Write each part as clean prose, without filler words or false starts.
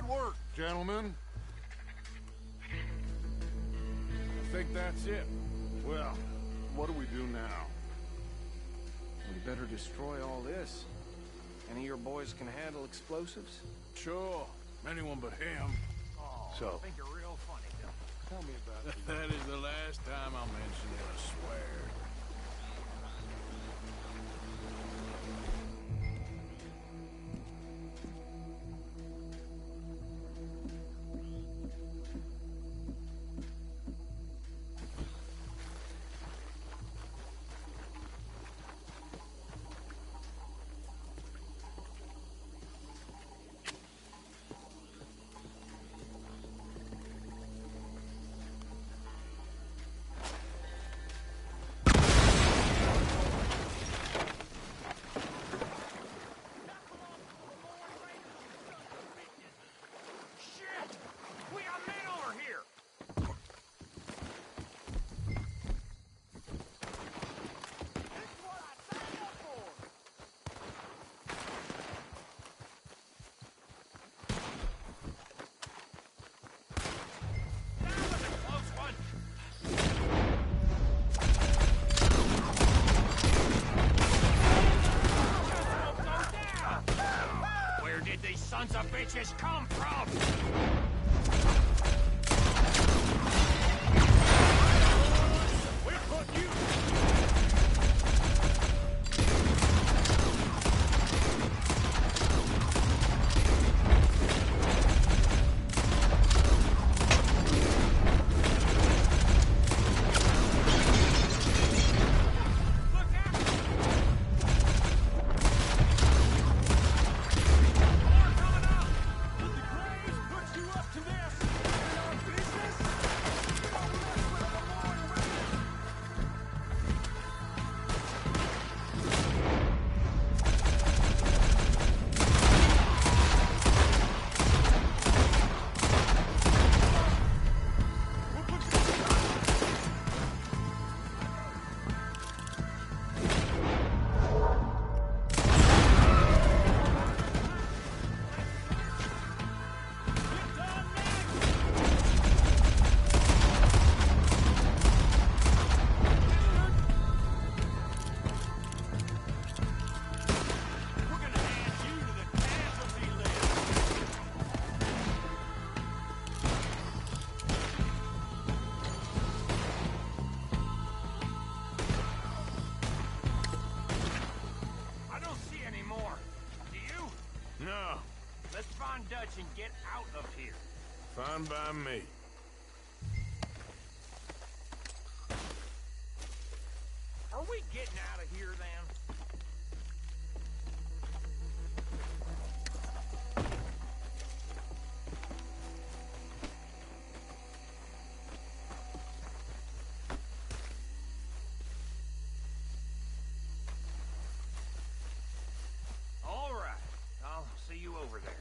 Good work, gentlemen. I think that's it. Well, what do we do now? We better destroy all this. Any of your boys can handle explosives? Sure. Anyone but him. Oh, So. I think you're real funny, Bill. Tell me about it. That is the last time I'll mention it, I swear. Shit! We got men over here! This is what I signed up for! That was a close one! Where did these sons of bitches come from? We'll put you... Look out! More coming up! Did the Grays put you up to this? In our business? You don't mess with the Lord Raiders! We'll put you Get done next! We're gonna add you to the casualty list. I don't see any more. Do you? No, Let's find Dutch and get out of here. fine by me. Are we getting out of here then? All right. I'll see you over there.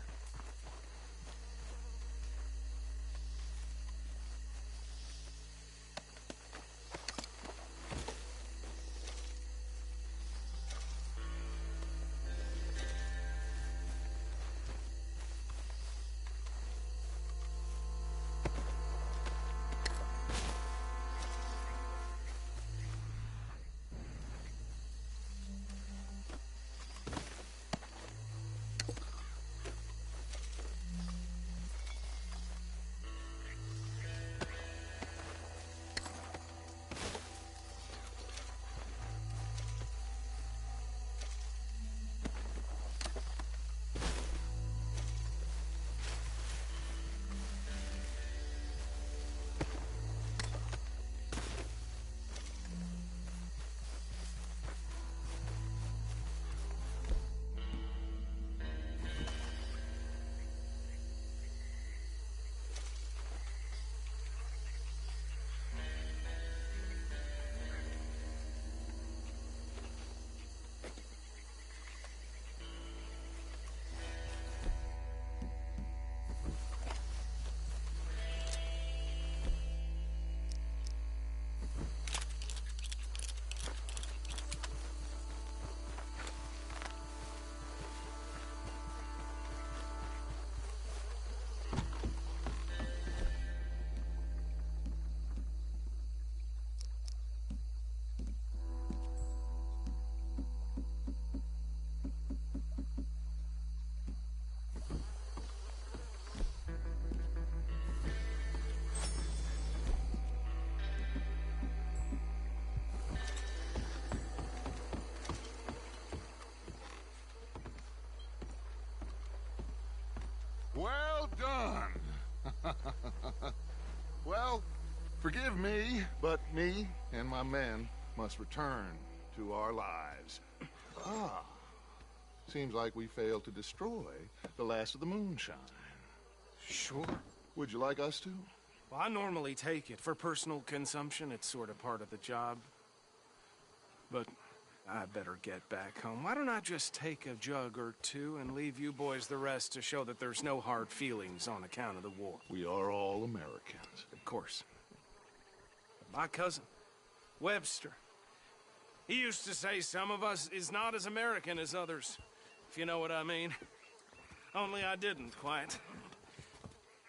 Well, forgive me, but me and my men must return to our lives. Ah. Seems like we failed to destroy the last of the moonshine. Sure. Would you like us to? Well, I normally take it. For personal consumption, it's sort of part of the job. But I better get back home. Why don't I just take a jug or two and leave you boys the rest to show that there's no hard feelings on account of the war? We are all Americans. Of course. My cousin, Webster, he used to say some of us is not as American as others, if you know what I mean. Only I didn't quite.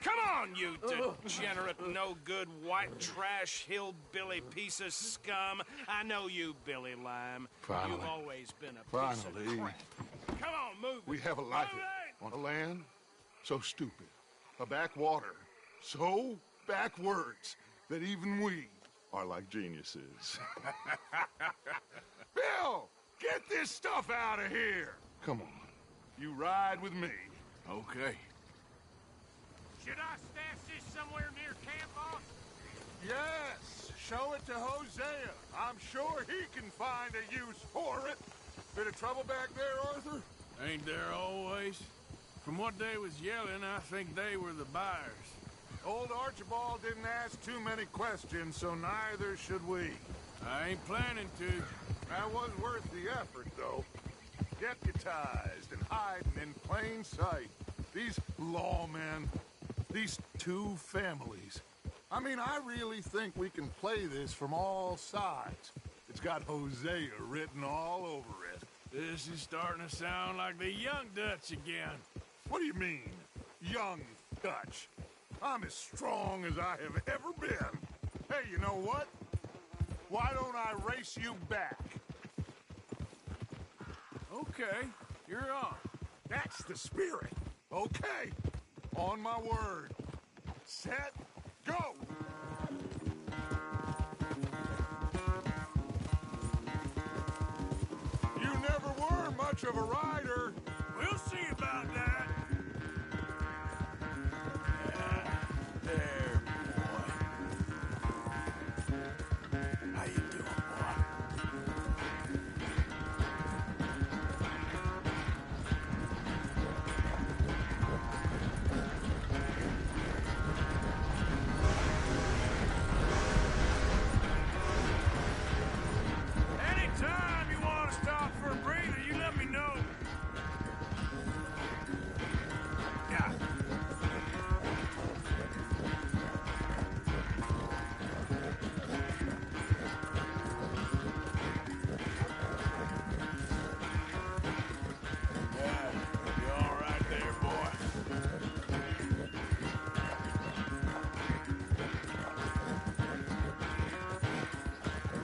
Come on, you degenerate, no-good, white trash, hillbilly piece of scum. I know you, Billy Lime. Finally. You've always been a piece of crap. Come on, move it. We have a life Move on a land so stupid, a backwater so backwards that even we are like geniuses. Bill, get this stuff out of here. Come on, you ride with me. Okay. Should I stash this somewhere near camp, boss? Yes, show it to Hosea. I'm sure he can find a use for it. Bit of trouble back there, Arthur? Ain't there always? From what they was yelling, I think they were the buyers. Old Archibald didn't ask too many questions, so neither should we. I ain't planning to. That was worth the effort, though. Deputized and hiding in plain sight. These lawmen, these two families. I mean, I really think we can play this from all sides. It's got Hosea written all over it. This is starting to sound like the Young Dutch again. What do you mean, young Dutch? I'm as strong as I have ever been. Hey, you know what? Why don't I race you back? Okay, you're on. That's the spirit. Okay, on my word. Set, go! You never were much of a rider. We'll see about that. There, boy. How you doing, boy? Anytime you want to stop for a breather, you let me know. Yeah. Yeah, you all right there, boy?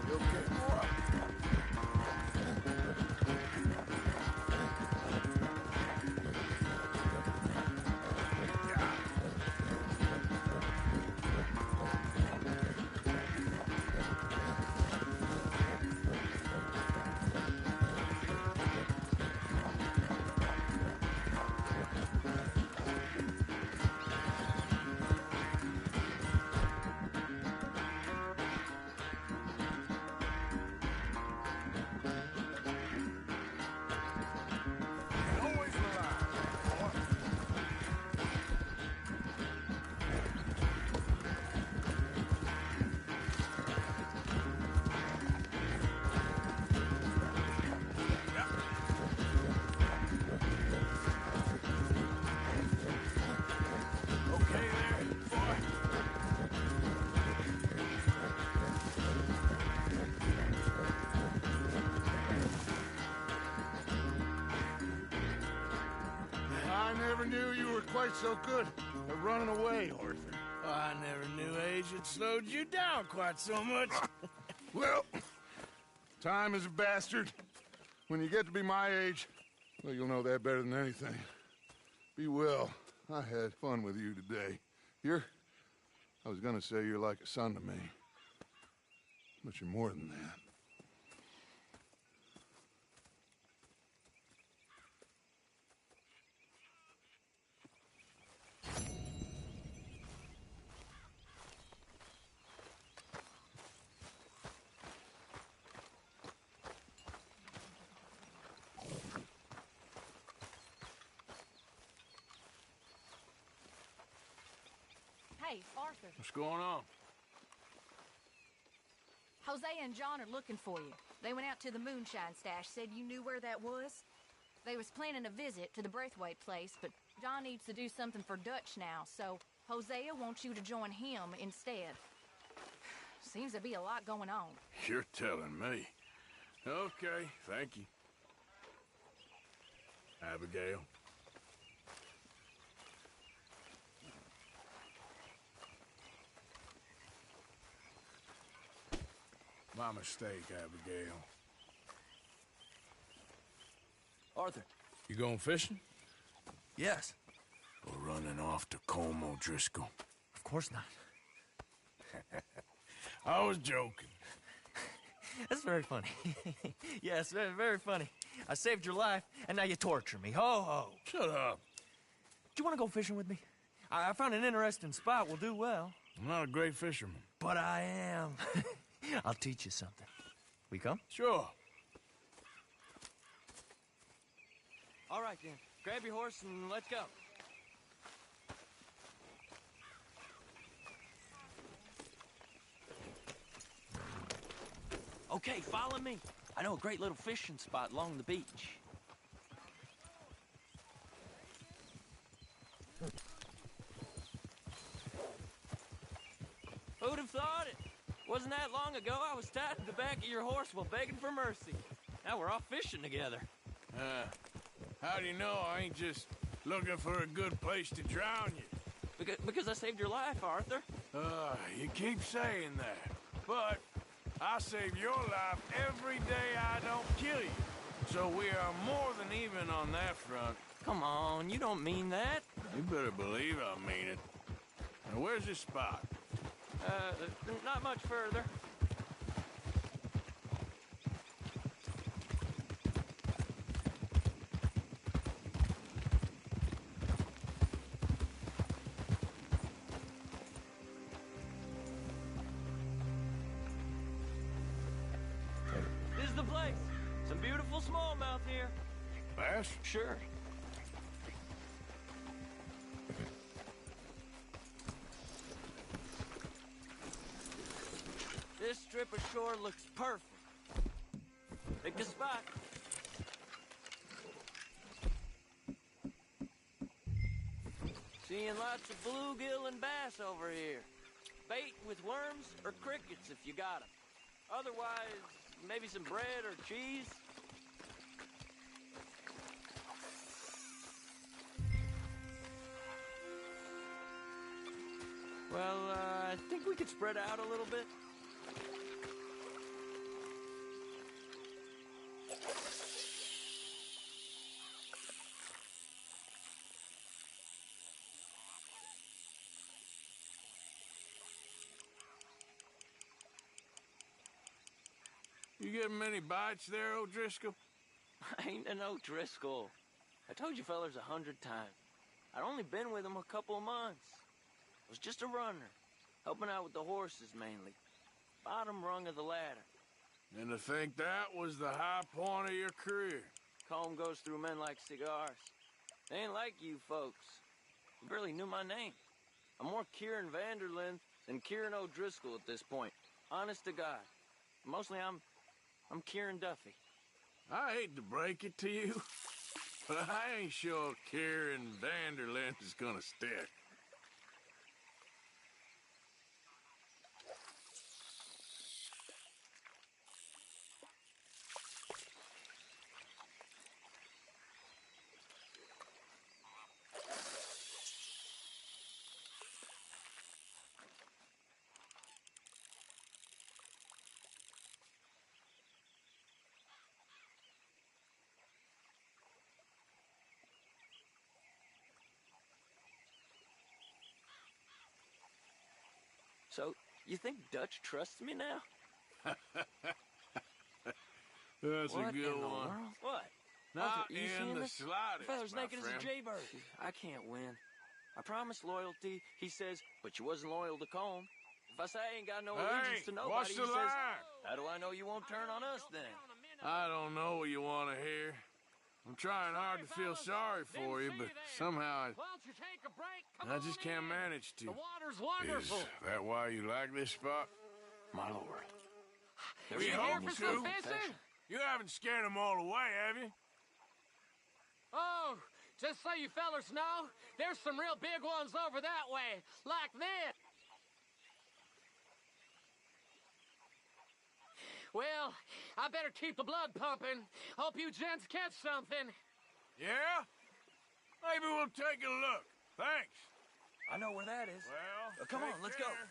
You okay, boy? Yeah. Always relax, boy. Okay there, boy? I never knew you were quite so good at running away, Arthur. I never knew age had slowed you down quite so much. Well, time is a bastard. When you get to be my age, well, you'll know that better than anything. Be well. I had fun with you today. I was gonna say you're like a son to me. But you're more than that. Hey, Arthur. What's going on? Jose and John are looking for you. They went out to the moonshine stash, said you knew where that was. They was planning a visit to the Braithwaite place, but John needs to do something for Dutch now, so Hosea wants you to join him instead. Seems to be a lot going on. You're telling me. Okay, thank you. Abigail. My mistake, Abigail. Arthur. You going fishing? Yes. Or running off to Colm O'Driscoll? Of course not. I was joking. That's very funny. Yes, very, very funny. I saved your life, and now you torture me. Ho, ho. Shut up. Do you want to go fishing with me? I found an interesting spot. We'll do well. I'm not a great fisherman. But I am. I'll teach you something. We come? Sure. All right, then. Grab your horse and let's go. Okay, follow me. I know a great little fishing spot along the beach. Who'd have thought it? Wasn't that long ago I was tied to the back of your horse while begging for mercy. Now we're off fishing together. How do you know I ain't just looking for a good place to drown you? Because I saved your life, Arthur. You keep saying that. But I save your life every day I don't kill you. So we are more than even on that front. Come on, you don't mean that. You better believe I mean it. Now, where's this spot? Not much further. This is the place. Some beautiful smallmouth here. Bass? Sure. This strip of shore looks perfect. Pick a spot. Seeing lots of bluegill and bass over here. Bait with worms or crickets if you got 'em. Otherwise, maybe some bread or cheese. Well, I think we could spread out a little bit. You getting many bites there, O'Driscoll? I ain't an O'Driscoll. I told you fellers 100 times. I'd only been with him a couple of months. I was just a runner, helping out with the horses mainly. Bottom rung of the ladder. And to think that was the high point of your career. Colm goes through men like cigars. They ain't like you folks. You barely knew my name. I'm more Kieran Vanderlyn than Kieran O'Driscoll at this point. Honest to God. Mostly I'm Kieran Duffy. I hate to break it to you, but I ain't sure Kieran Vanderlyn is gonna stick. So, you think Dutch trusts me now? That's What a in good the one. world? What? Not Arthur, you in seeing the this? slightest, Fella's my naked friend. as a jaybird. I can't win. I promised loyalty. He says, but you wasn't loyal to Colm. If I say I ain't got no allegiance to nobody, what's he the says, line? how do I know you won't turn on us then? I don't know what you want to hear. I'm trying hard to feel sorry for you, but somehow Why don't you take a break? Come I on just can't in. manage The to. water's Is wonderful. that why you like this spot? My lord. You We here hope for to. some fishing? You haven't scared them all away, have you? Oh, just so you fellas know, there's some real big ones over that way, like this. Well, I better keep the blood pumping. Hope you gents catch something. Yeah? Maybe we'll take a look. Thanks. I know where that is. Well, Come on, take let's go. care.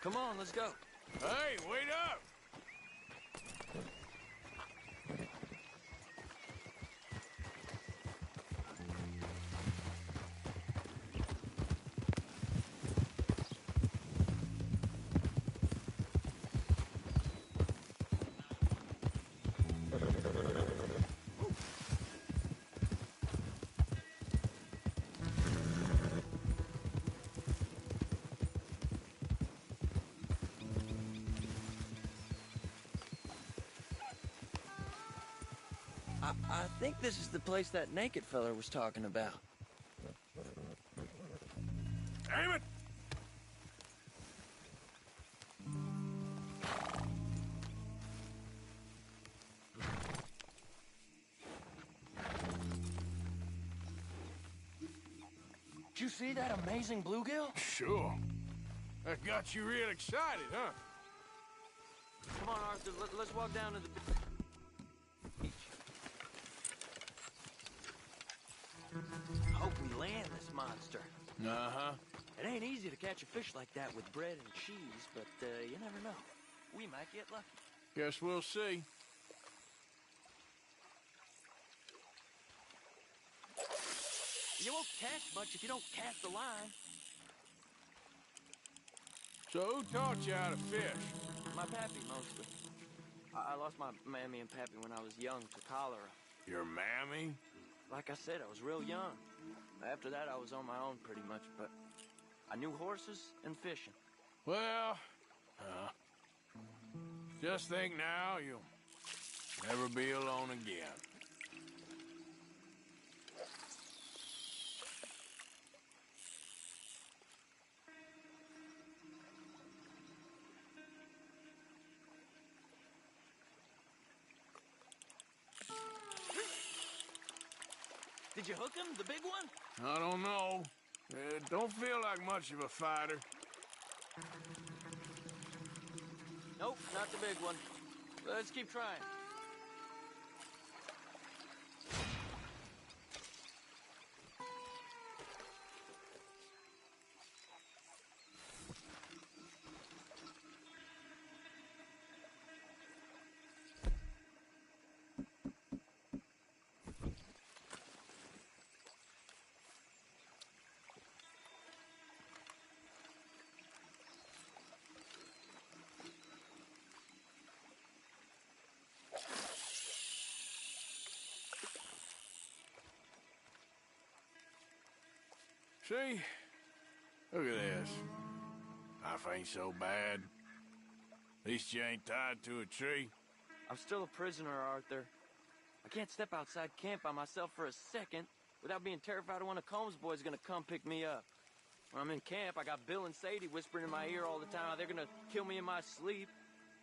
Come on, let's go. Hey, wait up! I think this is the place that naked feller was talking about. Damn it! Did you see that amazing bluegill? Sure. That got you real excited, huh? Come on, Arthur, let's walk down to the beach. Hope we land this monster. Uh-huh. It ain't easy to catch a fish like that with bread and cheese, but you never know. We might get lucky. Guess we'll see. You won't catch much if you don't cast the line. So who taught you how to fish? My pappy, mostly. I lost my mammy and pappy when I was young to cholera. Your mammy? Like I said, I was real young. After that, I was on my own pretty much, but I knew horses and fishing. Well, just think now you'll never be alone again. Did you hook him, the big one? I don't know. Don't feel like much of a fighter. Nope, not the big one. Let's keep trying. See? Look at this. Life ain't so bad. At least you ain't tied to a tree. I'm still a prisoner, Arthur. I can't step outside camp by myself for a second without being terrified of one of Combs' boys gonna come pick me up. When I'm in camp, I got Bill and Sadie whispering in my ear all the time how they're gonna kill me in my sleep.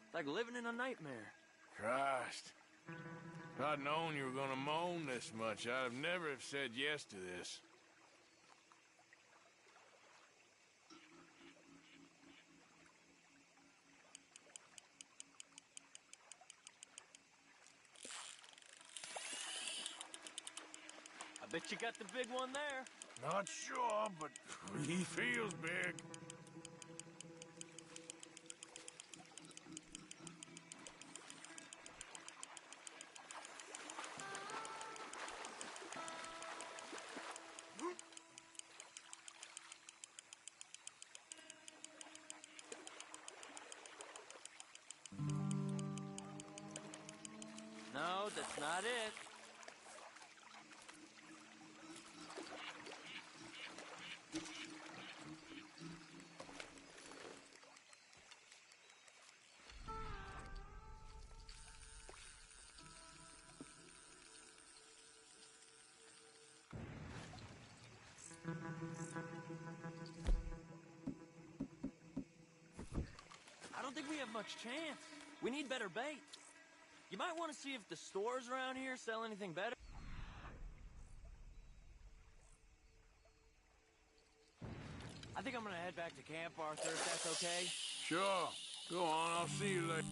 It's like living in a nightmare. Christ. If I'd known you were gonna moan this much, I'd have never have said yes to this. I bet you got the big one there. Not sure, but he feels big. No, that's not it. don't think we have much chance. We need better bait. You might want to see if the stores around here sell anything better. I think I'm gonna head back to camp, Arthur, if that's okay. Sure. Go on, I'll see you later.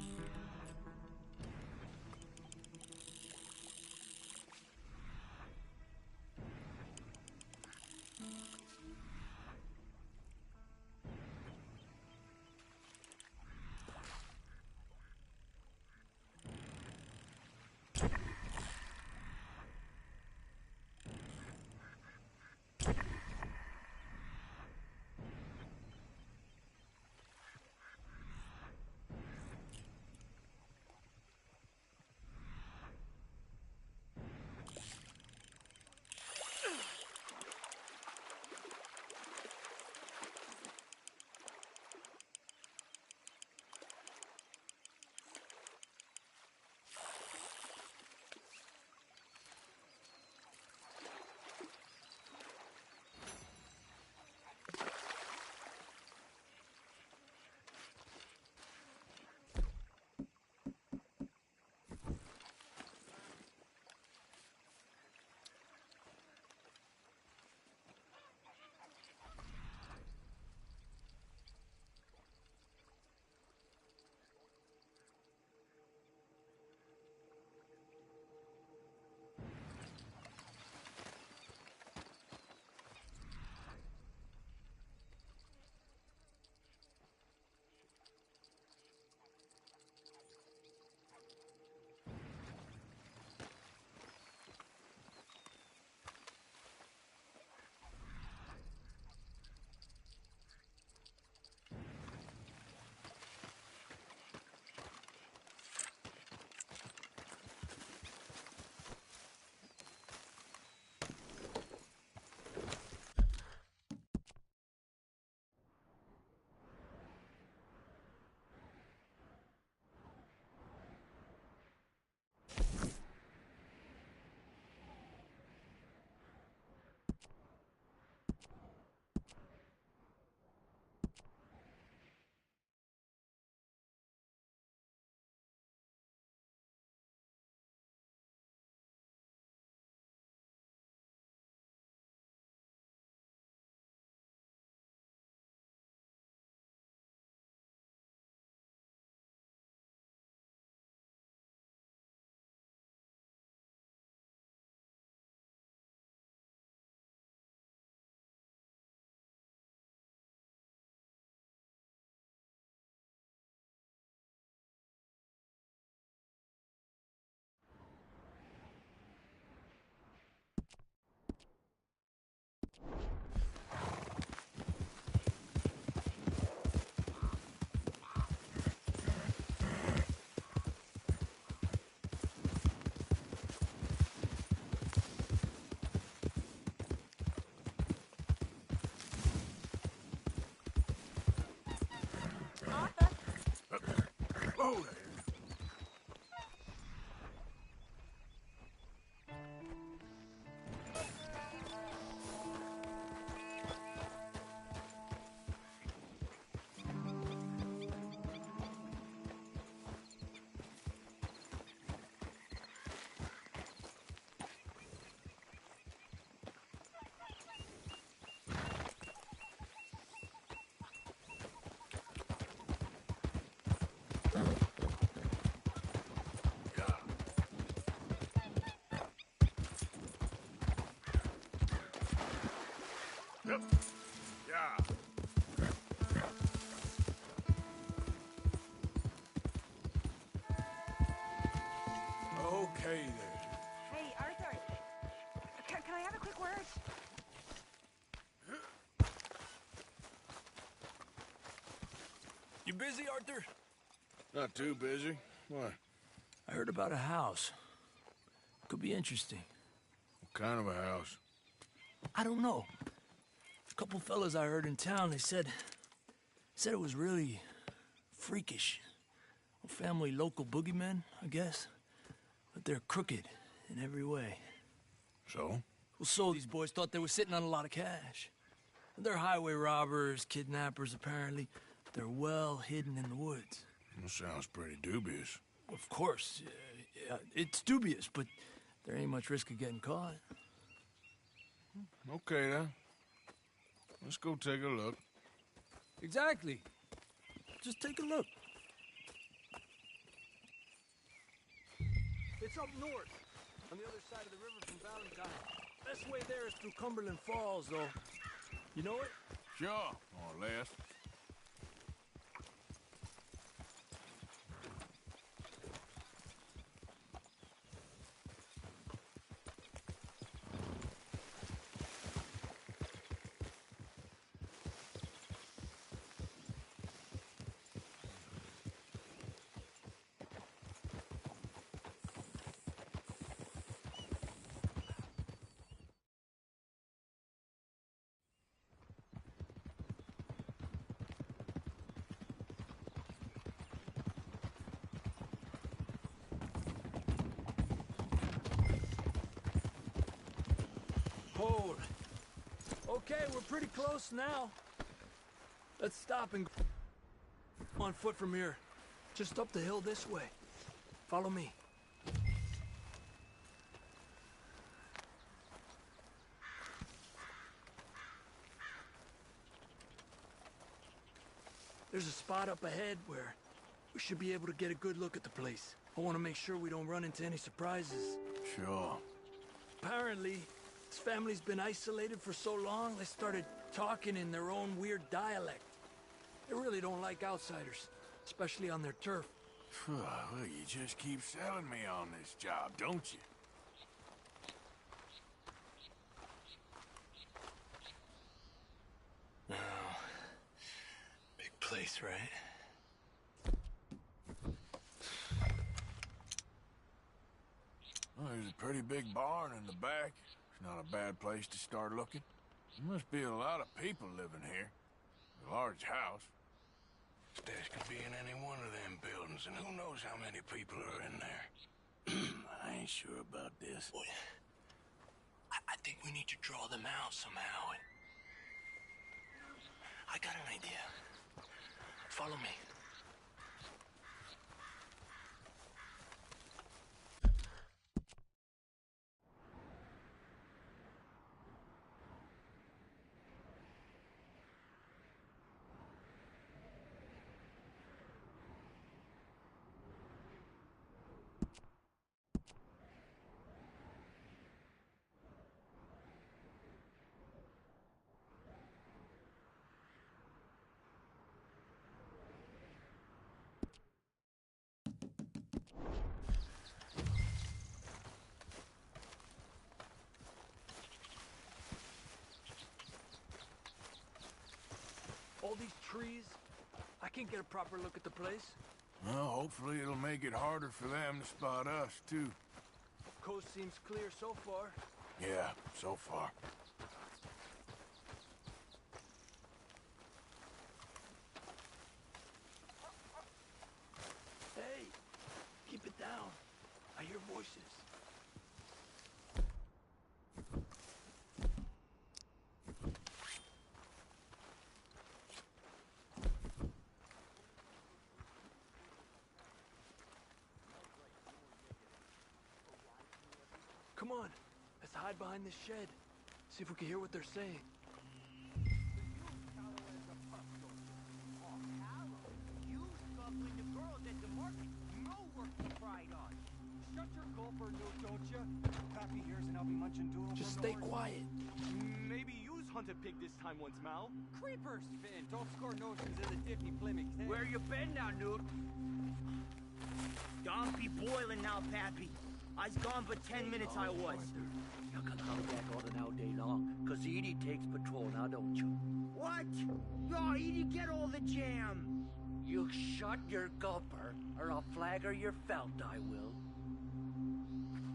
Oh, there. Yep. Yeah. Okay then. Hey, Arthur. Can I have a quick word? You busy, Arthur? Not too busy. What? I heard about a house. Could be interesting. What kind of a house? I don't know. A couple fellas I heard in town, they said it was really freakish. A family local boogeymen, I guess. But they're crooked in every way. So? Well, so these boys thought they were sitting on a lot of cash. They're highway robbers, kidnappers, apparently. They're well hidden in the woods. That sounds pretty dubious. Of course, yeah, it's dubious, but there ain't much risk of getting caught. Okay, then. Let's go take a look. Exactly. Just take a look. It's up north, on the other side of the river from Valentine. Best way there is through Cumberland Falls, though. You know it? Sure, more or less. Hold. Okay, we're pretty close now. Let's stop and go on foot from here. Just up the hill this way. Follow me. There's a spot up ahead where we should be able to get a good look at the place. I want to make sure we don't run into any surprises. Sure. Apparently, this family's been isolated for so long, they started talking in their own weird dialect. They really don't like outsiders, especially on their turf. Well, you just keep selling me on this job, don't you? Oh, big place, right? Well, there's a pretty big barn in the back. It's not a bad place to start looking. There must be a lot of people living here. A large house. Stash could be in any one of them buildings, and who knows how many people are in there. I ain't sure about this. Boy, I think we need to draw them out somehow. I got an idea. Follow me. All these trees, I can't get a proper look at the place. Well, hopefully it'll make it harder for them to spot us, too. Coast seems clear so far. Yeah, so far. Hey, keep it down. I hear voices. Come on, let's hide behind this shed. See if we can hear what they're saying. You scuffling the girls at the market. No work to pride on. Shut your gulper, don't you? Pappy hears and I'll be munching doodle. Just stay quiet. Maybe use hunt a pig this time once, Mal. Creepers, Finn. Don't score notions in the dippy Plymouth. Where you been now, Newt? Don't be boiling now, Pappy. I's gone for 10 minutes, I was. You can holler back all an all day long, 'cause Edie takes patrol now, don't you? What? No, you didn't get all the jam. You shut your gulper, or I'll flagger your felt, I will.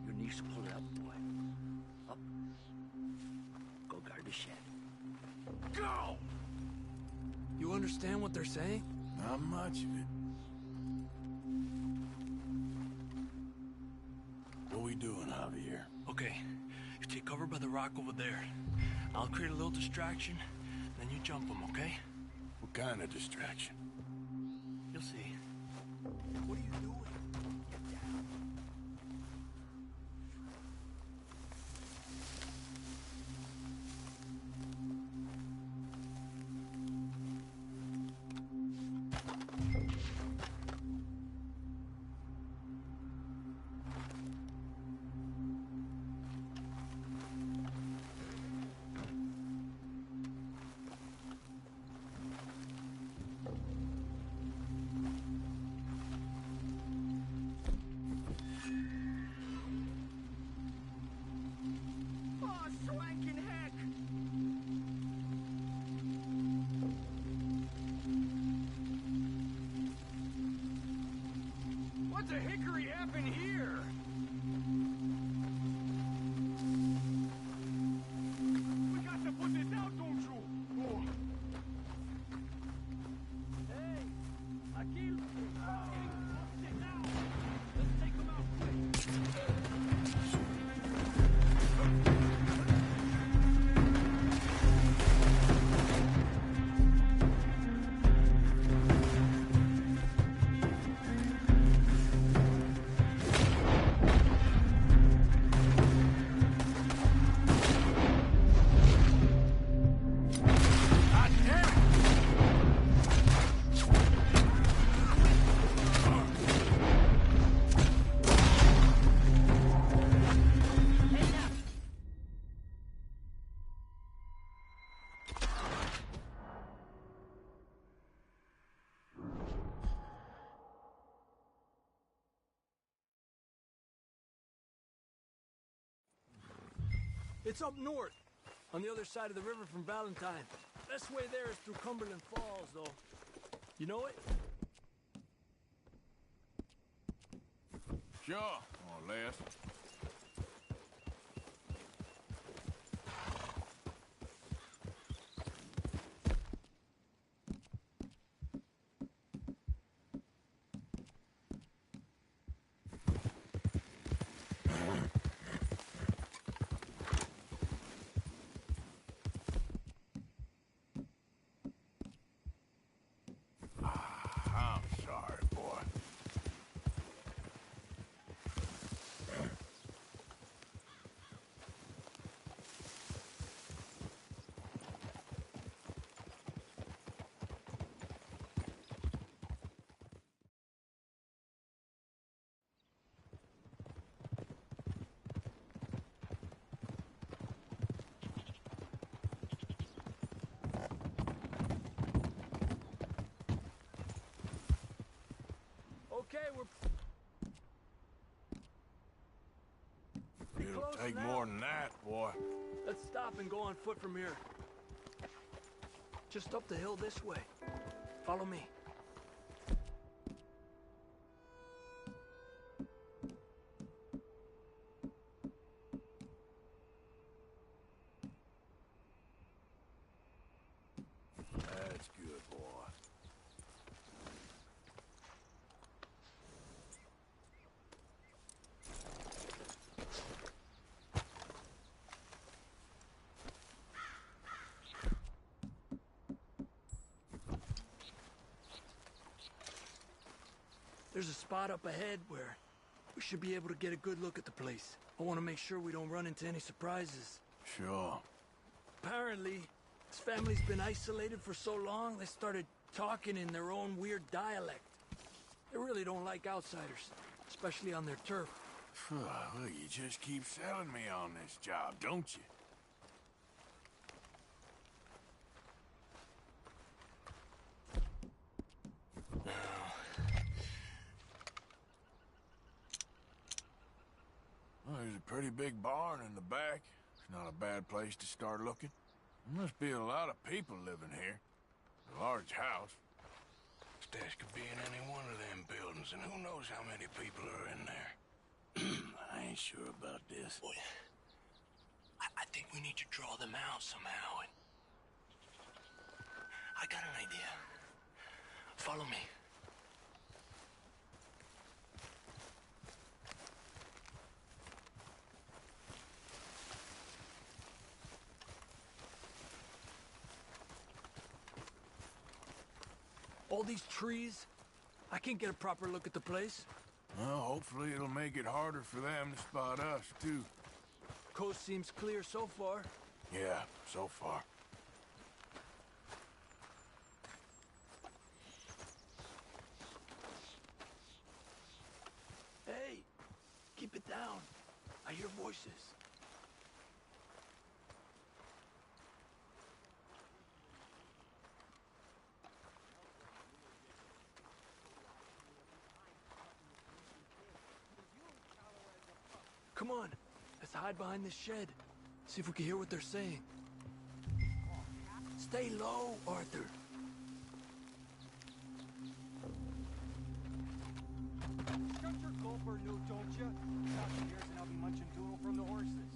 Your niece pull it up, boy. Up. Go guard the shed. Go! You understand what they're saying? Not much of it. What we doing, Javier? Okay, you take cover by the rock over there. I'll create a little distraction, then you jump them, okay? What kind of distraction? You'll see. What the hickory happened here? We got to put this out, don't you? Oh. Hey, aquí. Sit down. Let's take him out quick. It's up north, on the other side of the river from Valentine. Best way there is through Cumberland Falls, though. You know it? Sure, more or less. I'm sorry, boy. Okay, we're... It'll close take now. more than that, boy. Let's stop and go on foot from here. Just up the hill this way. Follow me. That's good, boy. There's a spot up ahead where we should be able to get a good look at the place. I want to make sure we don't run into any surprises. Sure. Apparently, this family's been isolated for so long, they started talking in their own weird dialect. They really don't like outsiders, especially on their turf. Well, you just keep selling me on this job, don't you? Well, there's a pretty big barn in the back. It's not a bad place to start looking. There must be a lot of people living here. A large house. Stash could be in any one of them buildings, and who knows how many people are in there. I ain't sure about this. Boy, I think we need to draw them out somehow. And I got an idea. Follow me. All these trees, I can't get a proper look at the place. Well, hopefully it'll make it harder for them to spot us, too. Coast seems clear so far. Yeah, so far. Hey, keep it down. I hear voices. Come on, let's hide behind this shed. See if we can hear what they're saying. Stay low, Arthur. Shut your for Newt, don't you? Stop years and I'll be munching doodle from the horses.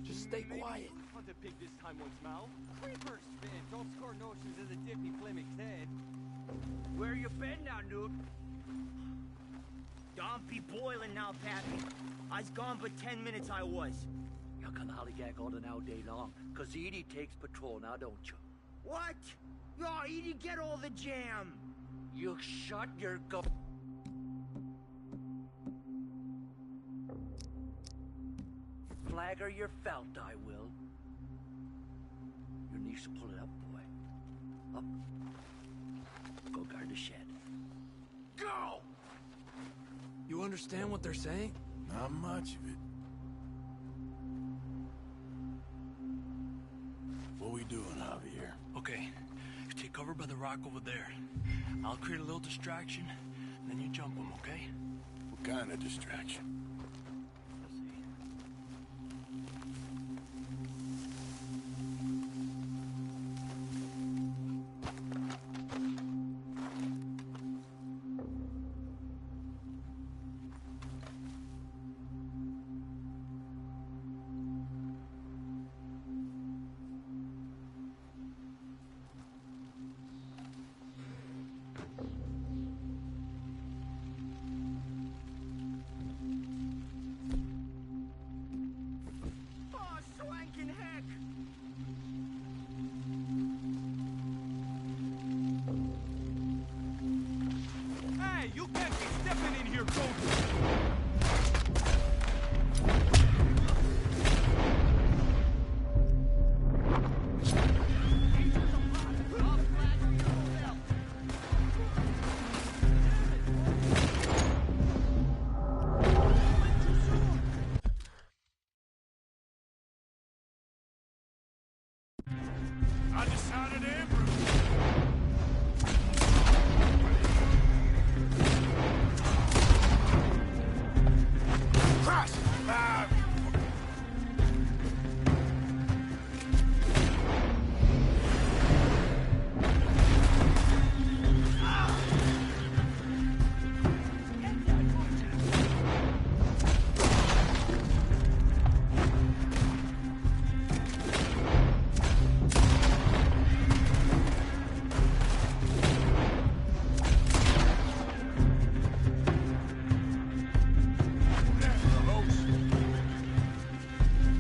Just stay quiet. Hunt a pig this time once, Mal. Creepers, Finn. Don't score notions of the dippy Plymouth's head. Where you been now, Newt? Don't be boiling now, Pappy. I's gone but 10 minutes I was. You can hollygag all the now day long, 'cause Edie takes patrol now, don't you? What? Yo, Edie, get all the jam. You shut your go... Flagger your felt, I will. Your niece will pull it up, boy. Up. Go guard the shed. Go! You understand what they're saying? Not much of it. What we doing, Javier? Okay, you take cover by the rock over there. I'll create a little distraction, then you jump them, okay? What kind of distraction? Let's see. Oh, swanking heck. Hey, you can't be stepping in here, Cody! I decided to improve. Crash!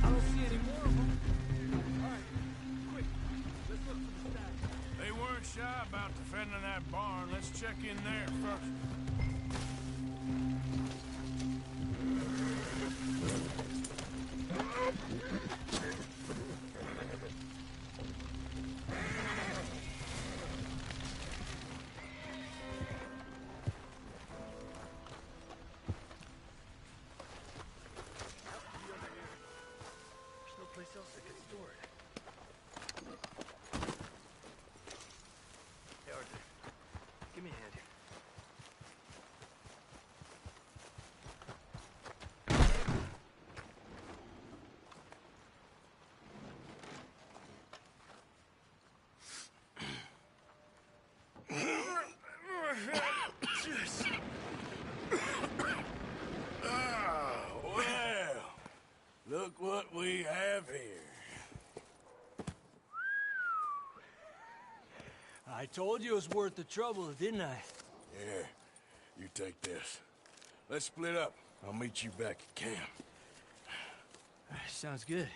I don't see any more of them. All right, quick. Let's look for the stash. They weren't shy about defending that barn. Let's check in there first. There's no place else I could store it. Hey, Arthur. Give me a hand here. Well, look what we have here. I told you it was worth the trouble, didn't I? Here, you take this. Let's split up. I'll meet you back at camp. Sounds good.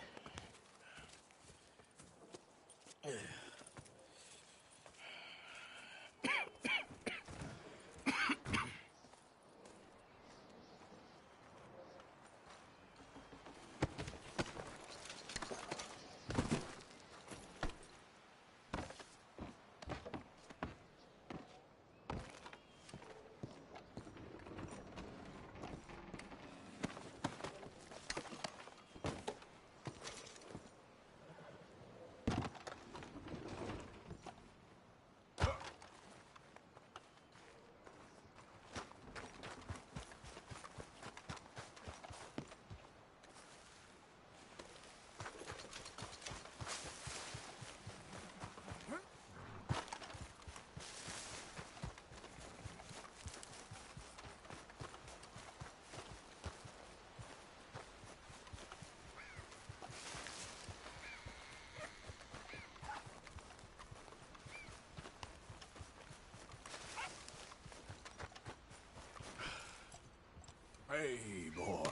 way, boy.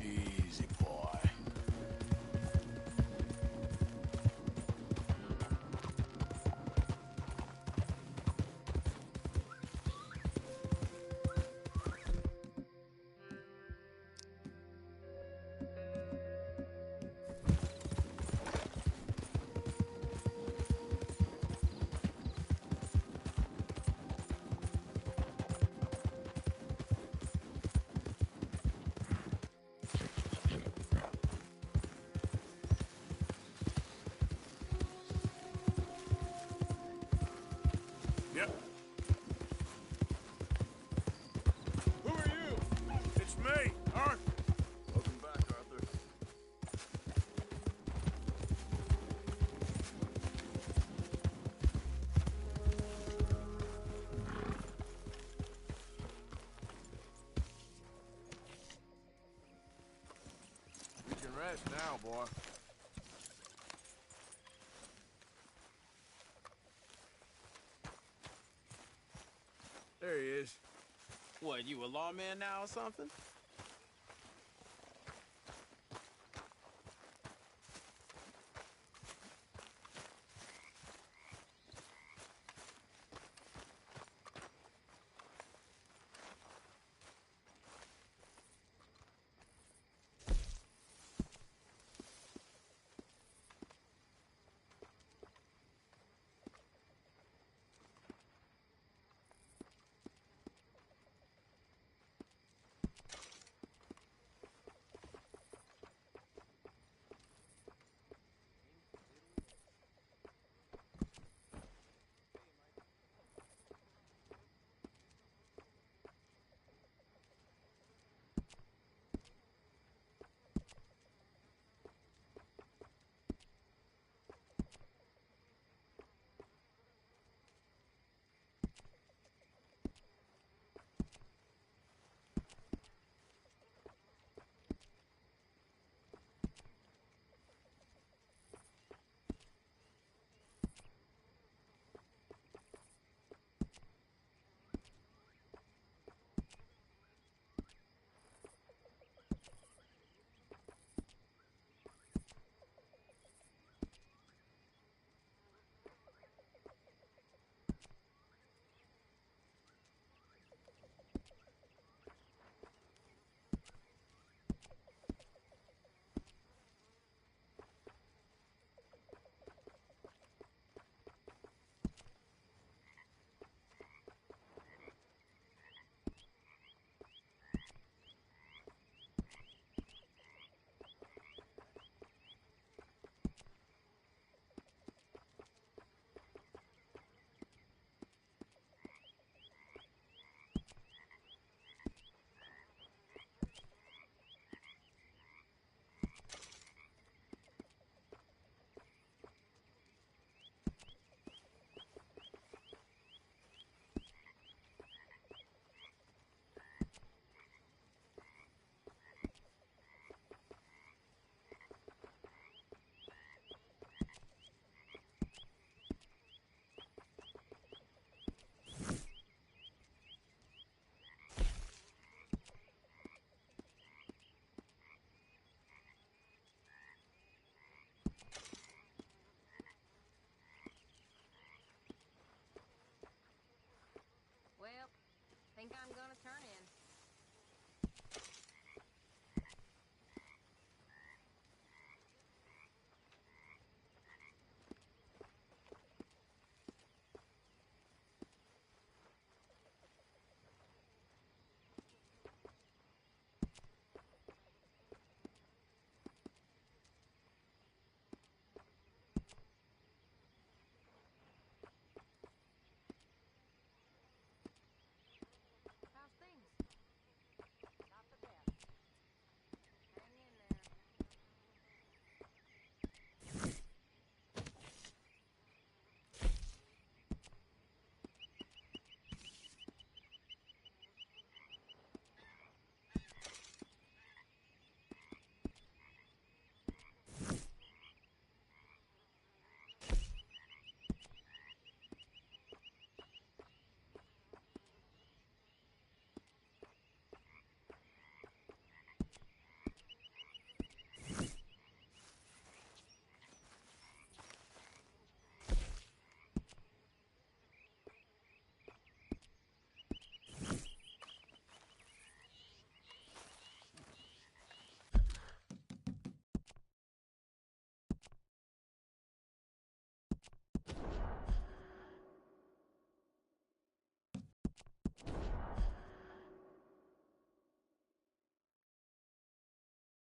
Easy, boy. Yep. Who are you? It's me, Arthur. Welcome back, Arthur. You can rest now, boy. There he is. What, you a lawman now or something?